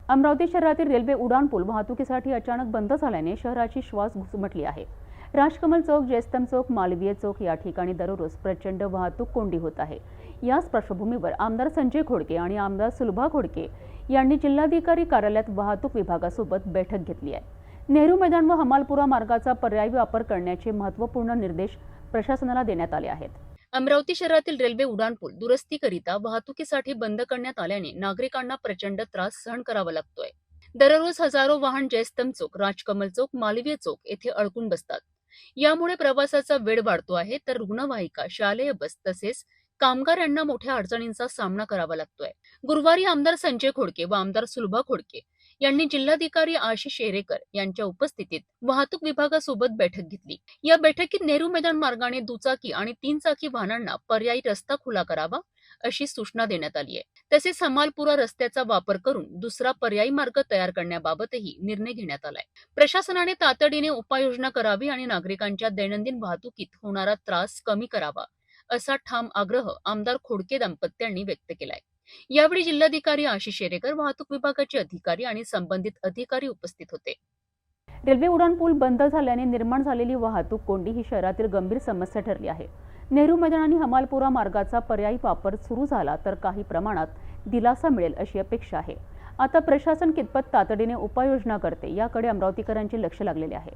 अमरावती शहरातील रेल्वे उड्डाणपूल वाहतुकीसाठी अचानक बंद झाल्याने शहराची श्वास घुसमटली आहे। राजकमल चौक, जयस्तंभ चौक, मालवीय चौक या ठिकाणी दररोज प्रचंड वाहतूक कोंडी होत आहे। याच पार्श्वभूमीवर आमदार संजय खोडके आणि आमदार सुलभा खोडके यांनी जिल्हाधिकारी कार्यालयात वाहतूक विभागासोबत बैठक घेतली आहे। नेहरू मैदान व हमालपुरा मार्गाचा पर्यायी वापर करण्याचे महत्त्वपूर्ण निर्देश प्रशासनाला देण्यात आले आहेत। अमरावती शहरातील रेल्वे उड्डाणपूल दुरुस्तीकरिता वाहतुकीसाठी बंद करण्यात आल्याने नागरिकांना प्रचंड त्रास सहन करावा लागतोय। दररोज हजारो वाहन जयस्तंभ चौक, राजकमल चौक, मालवीय चौक येथे अडकून बसतात। यामुळे प्रवासाचा वेळ वाढतो आहे, तर रुग्णवाहिका, शालेय बस तसेच कामगार यांना मोठ्या अडचणींचा सामना करावा लागतोय। गुरुवारी आमदार संजय खोडके व आमदार सुलभा खोडके यांनी जिल्हाधिकारी आशिष शेरेकर यांच्या उपस्थितीत वाहतूक विभागासोबत बैठक घेतली। या बैठकीत नेहरू मैदान मार्गाने दुचाकी आणि 3 चाकी वाहनांना पर्यायी रस्ता खुला करावा अशी सूचना देण्यात आली आहे। तसेच हमालपुरा रस्त्याचा वापर करून दुसरा पर्यायी मार्ग तयार करण्याबाबतही निर्णय घेण्यात आलाय। प्रशासनाने तातडीने उपाययोजना करावी आणि नागरिकांच्या दैनंदिन वाहतुकीत होणारा त्रास कमी करावा असा ठाम आग्रह आमदार खोडके दाम्पत्यांनी व्यक्त केलाय। यावेळी जिल्हाधिकारी आशिष शेरेकर, वाहतूक विभागाचे अधिकारी आणि संबंधित अधिकारी उपस्थित होते। रेल्वे उड्डाणपूल बंद झाल्याने निर्माण झालेली वाहतूक कोंडी ही शहरातील गंभीर समस्या ठरली आहे। नेहरू मैदान आणि हमालपुरा मार्गाचा पर्यायी वापर सुरू झाला तर काही प्रमाणात दिलासा मिळेल अशी अपेक्षा आहे। आता प्रशासन कितपत तातडीने उपाययोजना करते याकडे अमरावतीकरांचे लक्ष लागलेले आहे।